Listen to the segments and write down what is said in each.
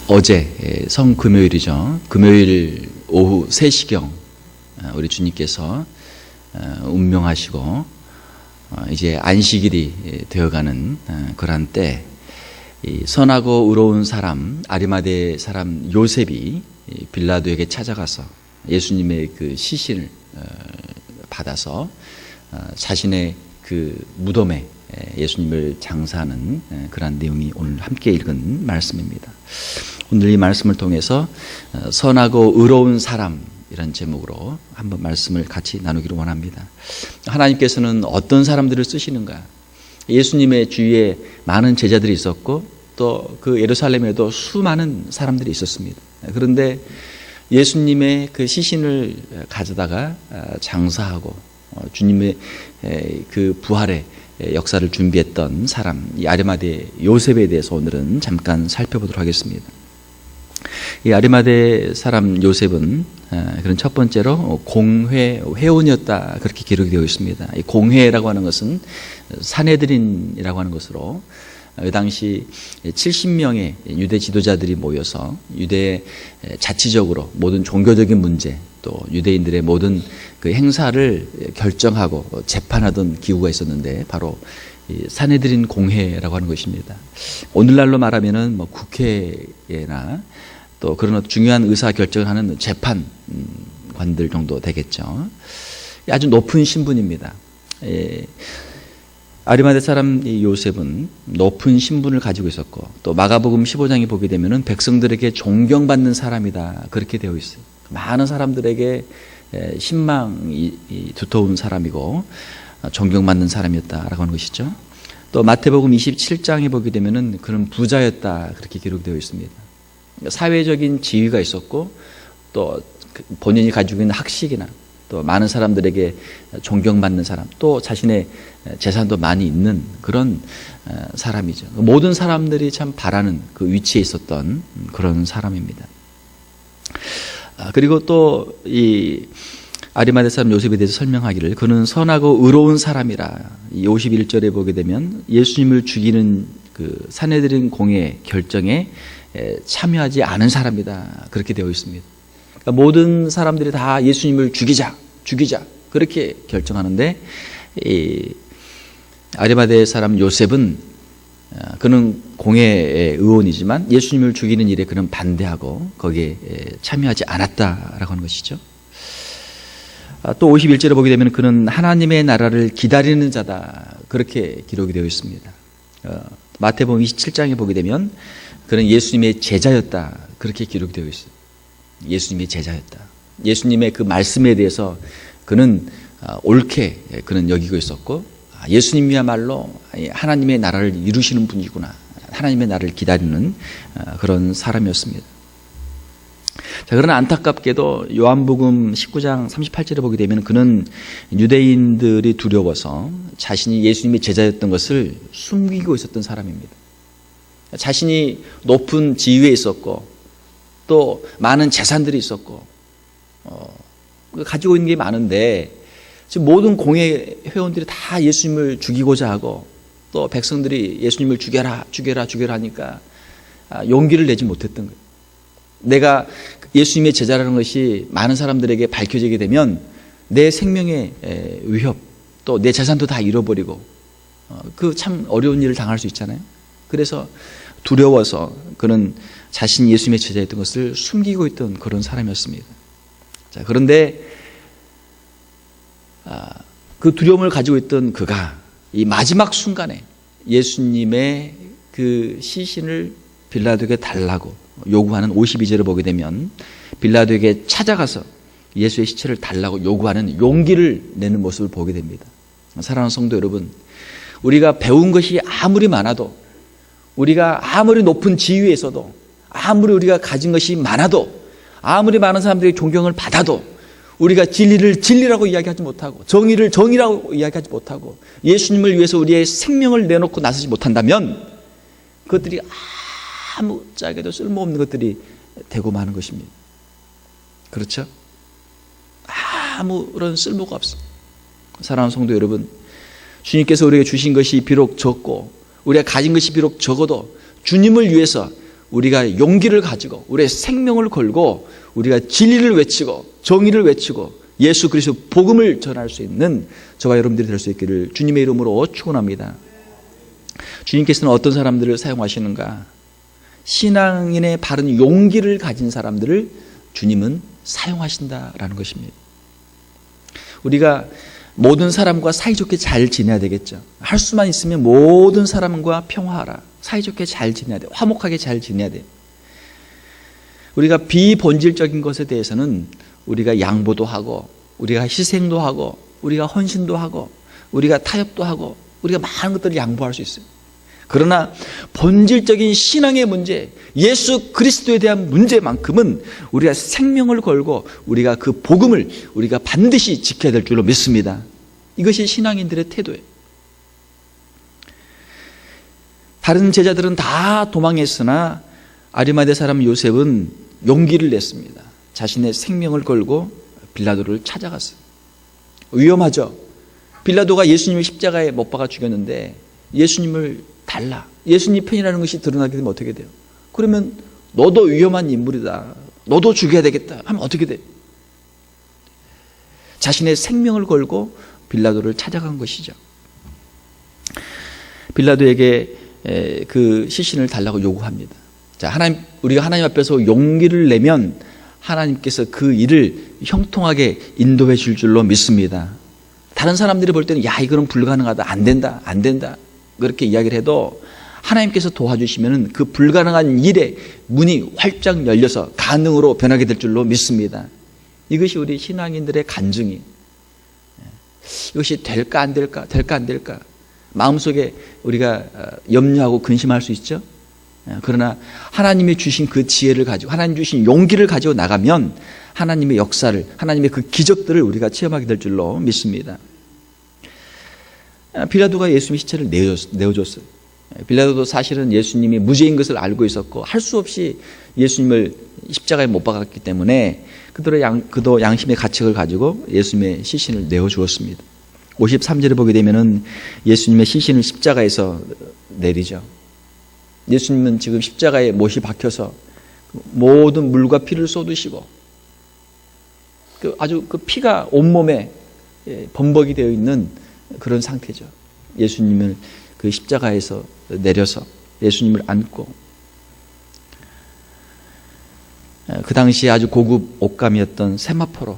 어제 성금요일이죠. 금요일 오후 3시경 우리 주님께서 운명하시고 이제 안식일이 되어가는 그러한 때, 선하고 의로운 사람 아리마대 사람 요셉이 빌라도에게 찾아가서 예수님의 그 시신을 받아서 자신의 그 무덤에 예수님을 장사하는 그러한 내용이 오늘 함께 읽은 말씀입니다. 오늘 이 말씀을 통해서 선하고 의로운 사람이라는 제목으로 한번 말씀을 같이 나누기를 원합니다. 하나님께서는 어떤 사람들을 쓰시는가? 예수님의 주위에 많은 제자들이 있었고 또 그 예루살렘에도 수많은 사람들이 있었습니다. 그런데 예수님의 그 시신을 가져다가 장사하고 주님의 그 부활의 역사를 준비했던 사람, 이 아리마대 요셉에 대해서 오늘은 잠깐 살펴보도록 하겠습니다. 이 아리마대 사람 요셉은 그런 첫 번째로 공회 회원이었다, 그렇게 기록이 되어 있습니다. 이 공회라고 하는 것은 산헤드린이라고 하는 것으로 그 당시 70명의 유대 지도자들이 모여서 유대 자치적으로 모든 종교적인 문제, 또 유대인들의 모든 그 행사를 결정하고 재판하던 기구가 있었는데 바로 산헤드린 공회라고 하는 것입니다. 오늘날로 말하면은 뭐 국회나 또 그런 중요한 의사 결정을 하는 재판관들 정도 되겠죠. 아주 높은 신분입니다. 아리마대 사람 요셉은 높은 신분을 가지고 있었고, 또 마가복음 15장에 보게 되면은 백성들에게 존경받는 사람이다, 그렇게 되어 있어요. 많은 사람들에게 신망이 두터운 사람이고 존경받는 사람이었다라고 하는 것이죠. 또 마태복음 27장에 보게 되면은 그런 부자였다, 그렇게 기록되어 있습니다. 사회적인 지위가 있었고 또 본인이 가지고 있는 학식이나 또 많은 사람들에게 존경받는 사람, 또 자신의 재산도 많이 있는 그런 사람이죠. 모든 사람들이 참 바라는 그 위치에 있었던 그런 사람입니다. 그리고 또 이 아리마대 사람 요셉에 대해서 설명하기를 그는 선하고 의로운 사람이라, 이 51절에 보게 되면 예수님을 죽이는 그 산헤드린 공회 결정에 참여하지 않은 사람이다, 그렇게 되어 있습니다. 그러니까 모든 사람들이 다 예수님을 죽이자 그렇게 결정하는데, 이 아리마대 사람 요셉은 그는 공회의 의원이지만 예수님을 죽이는 일에 그는 반대하고 거기에 참여하지 않았다라고 하는 것이죠. 또 51절에 보게 되면 그는 하나님의 나라를 기다리는 자다, 그렇게 기록이 되어 있습니다. 마태복음 27장에 보게 되면 그는 예수님의 제자였다, 그렇게 기록이 되어 있어요. 예수님의 제자였다. 예수님의 그 말씀에 대해서 그는 옳게 그는 여기고 있었고, 예수님이야말로 하나님의 나라를 이루시는 분이구나, 하나님의 나라를 기다리는 그런 사람이었습니다. 자, 그러나 안타깝게도 요한복음 19장 38절에 보게 되면 그는 유대인들이 두려워서 자신이 예수님의 제자였던 것을 숨기고 있었던 사람입니다. 자신이 높은 지위에 있었고 또 많은 재산들이 있었고 가지고 있는 게 많은데, 지금 모든 공회 회원들이 다 예수님을 죽이고자 하고 또 백성들이 예수님을 죽여라 하니까 용기를 내지 못했던 거예요. 내가 예수님의 제자라는 것이 많은 사람들에게 밝혀지게 되면 내 생명의 위협, 또 내 재산도 다 잃어버리고 그 참 어려운 일을 당할 수 있잖아요. 그래서 두려워서 그는 자신이 예수님의 제자였던 것을 숨기고 있던 그런 사람이었습니다. 자, 그런데 그 두려움을 가지고 있던 그가 이 마지막 순간에 예수님의 그 시신을 빌라도에게 달라고 요구하는 52절을 보게 되면 빌라도에게 찾아가서 예수의 시체를 달라고 요구하는 용기를 내는 모습을 보게 됩니다. 사랑하는 성도 여러분, 우리가 배운 것이 아무리 많아도, 우리가 아무리 높은 지위에 있어도, 아무리 우리가 가진 것이 많아도, 아무리 많은 사람들의 존경을 받아도 우리가 진리를 진리라고 이야기하지 못하고 정의를 정의라고 이야기하지 못하고 예수님을 위해서 우리의 생명을 내놓고 나서지 못한다면 그것들이 아무짝에도 쓸모없는 것들이 되고 마는 것입니다. 그렇죠? 아무런 쓸모가 없습니다. 사랑하는 성도 여러분, 주님께서 우리에게 주신 것이 비록 적고 우리가 가진 것이 비록 적어도 주님을 위해서 우리가 용기를 가지고 우리의 생명을 걸고 우리가 진리를 외치고 정의를 외치고 예수 그리스도 복음을 전할 수 있는 저와 여러분들이 될 수 있기를 주님의 이름으로 축원합니다. 주님께서는 어떤 사람들을 사용하시는가? 신앙인의 바른 용기를 가진 사람들을 주님은 사용하신다라는 것입니다. 우리가 모든 사람과 사이좋게 잘 지내야 되겠죠. 할 수만 있으면 모든 사람과 평화하라. 사이좋게 잘 지내야 돼. 화목하게 잘 지내야 돼. 우리가 비본질적인 것에 대해서는 우리가 양보도 하고 우리가 희생도 하고 우리가 헌신도 하고 우리가 타협도 하고 우리가 많은 것들을 양보할 수 있어요. 그러나 본질적인 신앙의 문제, 예수 그리스도에 대한 문제만큼은 우리가 생명을 걸고 우리가 그 복음을 우리가 반드시 지켜야 될 줄로 믿습니다. 이것이 신앙인들의 태도예요. 다른 제자들은 다 도망했으나 아리마대 사람 요셉은 용기를 냈습니다. 자신의 생명을 걸고 빌라도를 찾아갔어요. 위험하죠. 빌라도가 예수님을 십자가에 못 박아 죽였는데 예수님을 달라, 예수님 편이라는 것이 드러나게 되면 어떻게 돼요? 그러면 너도 위험한 인물이다, 너도 죽여야 되겠다 하면 어떻게 돼요? 자신의 생명을 걸고 빌라도를 찾아간 것이죠. 빌라도에게 그 시신을 달라고 요구합니다. 자, 우리가 하나님 앞에서 용기를 내면 하나님께서 그 일을 형통하게 인도해 줄 줄로 믿습니다. 다른 사람들이 볼 때는 야, 이거는 불가능하다, 안 된다 그렇게 이야기를 해도 하나님께서 도와주시면 그 불가능한 일에 문이 활짝 열려서 가능으로 변하게 될 줄로 믿습니다. 이것이 우리 신앙인들의 간증이, 이것이 될까 안 될까 마음속에 우리가 염려하고 근심할 수 있죠. 그러나 하나님이 주신 그 지혜를 가지고 하나님 주신 용기를 가지고 나가면 하나님의 역사를, 하나님의 그 기적들을 우리가 체험하게 될 줄로 믿습니다. 빌라도가 예수님의 시체를 내어줬어요. 빌라도도 사실은 예수님이 무죄인 것을 알고 있었고 할 수 없이 예수님을 십자가에 못 박았기 때문에 그도 양심의 가책을 가지고 예수님의 시신을 내어주었습니다. 53절에 보게 되면은 예수님의 시신을 십자가에서 내리죠. 예수님은 지금 십자가에 못이 박혀서 모든 물과 피를 쏟으시고 아주 그 피가 온몸에 범벅이 되어 있는 그런 상태죠. 예수님을 그 십자가에서 내려서 예수님을 안고, 그 당시에 아주 고급 옷감이었던 세마포로,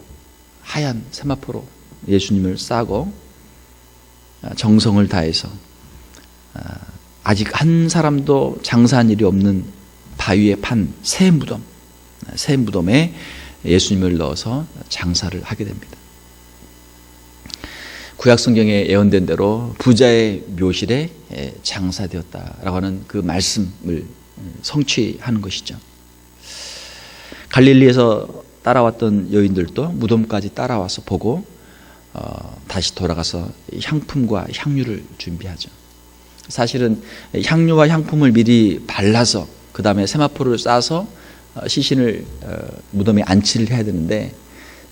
하얀 세마포로 예수님을 싸고 정성을 다해서 아직 한 사람도 장사한 일이 없는 바위에 판 새 무덤에 예수님을 넣어서 장사를 하게 됩니다. 구약 성경에 예언된 대로 부자의 묘실에 장사되었다라고 하는 그 말씀을 성취하는 것이죠. 갈릴리에서 따라왔던 여인들도 무덤까지 따라와서 보고 다시 돌아가서 향품과 향유를 준비하죠. 사실은 향유와 향품을 미리 발라서 그 다음에 세마포를 싸서 시신을 무덤에 안치를 해야 되는데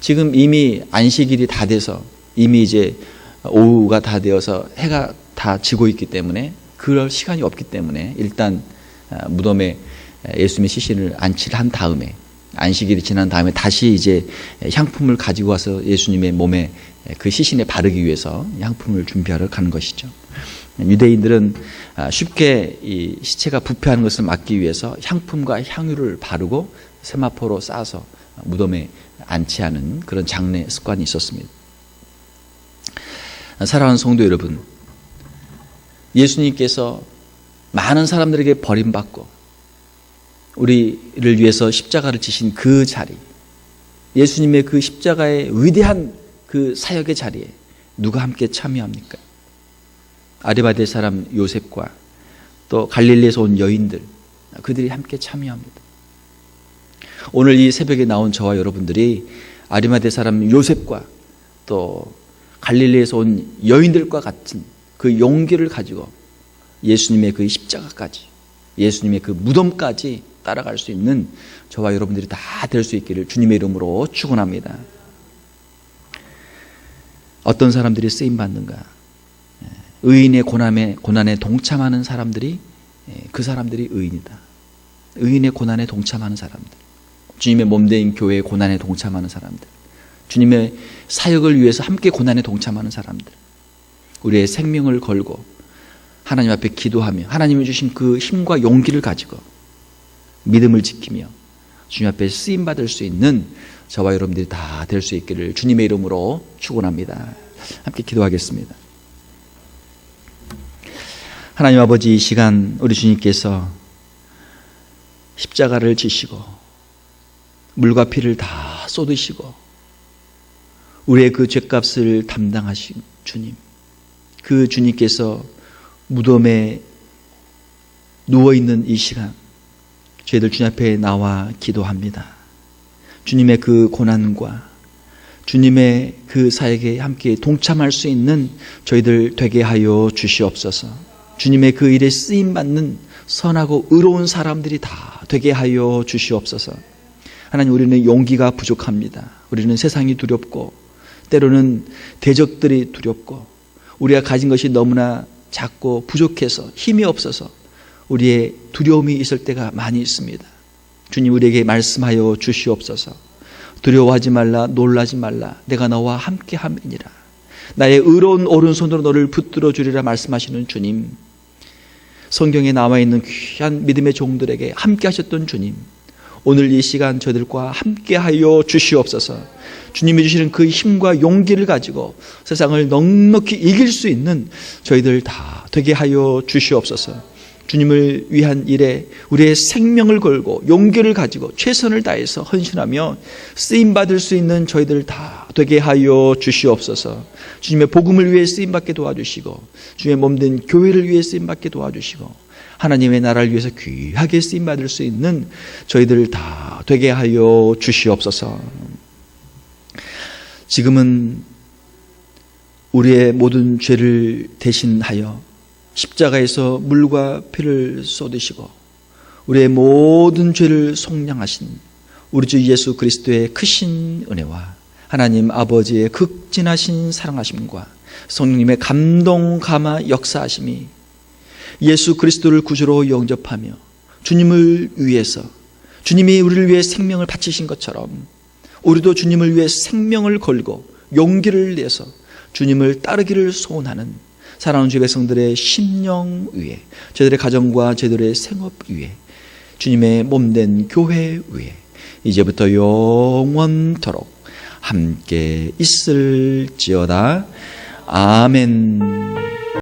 지금 이미 안식일이 다 돼서 이미 이제 오후가 다 되어서 해가 다 지고 있기 때문에 그럴 시간이 없기 때문에 일단 무덤에 예수님의 시신을 안치를 한 다음에 안식일이 지난 다음에 다시 이제 향품을 가지고 와서 예수님의 몸에 그 시신에 바르기 위해서 향품을 준비하러 가는 것이죠. 유대인들은 쉽게 이 시체가 부패하는 것을 막기 위해서 향품과 향유를 바르고 세마포로 싸서 무덤에 안치하는 그런 장례 습관이 있었습니다. 사랑하는 성도 여러분, 예수님께서 많은 사람들에게 버림받고 우리를 위해서 십자가를 지신 그 자리, 예수님의 그 십자가의 위대한 그 사역의 자리에 누가 함께 참여합니까? 아리마대 사람 요셉과 또 갈릴리에서 온 여인들, 그들이 함께 참여합니다. 오늘 이 새벽에 나온 저와 여러분들이 아리마대 사람 요셉과 또 갈릴리에서 온 여인들과 같은 그 용기를 가지고 예수님의 그 십자가까지, 예수님의 그 무덤까지 따라갈 수 있는 저와 여러분들이 다 될 수 있기를 주님의 이름으로 축원합니다. 어떤 사람들이 쓰임 받는가? 의인의 고난에 동참하는 사람들이, 그 사람들이 의인이다. 의인의 고난에 동참하는 사람들, 주님의 몸된 교회의 고난에 동참하는 사람들, 주님의 사역을 위해서 함께 고난에 동참하는 사람들, 우리의 생명을 걸고 하나님 앞에 기도하며 하나님이 주신 그 힘과 용기를 가지고 믿음을 지키며 주님 앞에 쓰임받을 수 있는 저와 여러분들이 다 될 수 있기를 주님의 이름으로 축원합니다. 함께 기도하겠습니다. 하나님 아버지, 이 시간 우리 주님께서 십자가를 지시고 물과 피를 다 쏟으시고 우리의 그 죄값을 담당하신 주님, 그 주님께서 무덤에 누워있는 이 시간 저희들 주님 앞에 나와 기도합니다. 주님의 그 고난과 주님의 그 사역에 함께 동참할 수 있는 저희들 되게 하여 주시옵소서. 주님의 그 일에 쓰임받는 선하고 의로운 사람들이 다 되게 하여 주시옵소서. 하나님, 우리는 용기가 부족합니다. 우리는 세상이 두렵고 때로는 대적들이 두렵고 우리가 가진 것이 너무나 작고 부족해서 힘이 없어서 우리의 두려움이 있을 때가 많이 있습니다. 주님, 우리에게 말씀하여 주시옵소서. 두려워하지 말라, 놀라지 말라, 내가 너와 함께함이니라. 나의 의로운 오른손으로 너를 붙들어 주리라 말씀하시는 주님, 성경에 나와 있는 귀한 믿음의 종들에게 함께 하셨던 주님, 오늘 이 시간 저희들과 함께 하여 주시옵소서. 주님이 주시는 그 힘과 용기를 가지고 세상을 넉넉히 이길 수 있는 저희들 다 되게 하여 주시옵소서. 주님을 위한 일에 우리의 생명을 걸고 용기를 가지고 최선을 다해서 헌신하며 쓰임받을 수 있는 저희들 다 되게 하여 주시옵소서. 주님의 복음을 위해 쓰임받게 도와주시고 주님의 몸된 교회를 위해 쓰임받게 도와주시고 하나님의 나라를 위해서 귀하게 쓰임받을 수 있는 저희들 다 되게 하여 주시옵소서. 지금은 우리의 모든 죄를 대신하여 십자가에서 물과 피를 쏟으시고 우리의 모든 죄를 속량하신 우리 주 예수 그리스도의 크신 은혜와 하나님 아버지의 극진하신 사랑하심과 성령님의 감동 감화 역사하심이 예수 그리스도를 구주로 영접하며 주님을 위해서, 주님이 우리를 위해 생명을 바치신 것처럼 우리도 주님을 위해 생명을 걸고 용기를 내서 주님을 따르기를 소원하는 사랑하는 주의 백성들의 심령 위에, 저희들의 가정과 저희들의 생업 위에, 주님의 몸된 교회 위에 이제부터 영원토록 함께 있을지어다. 아멘.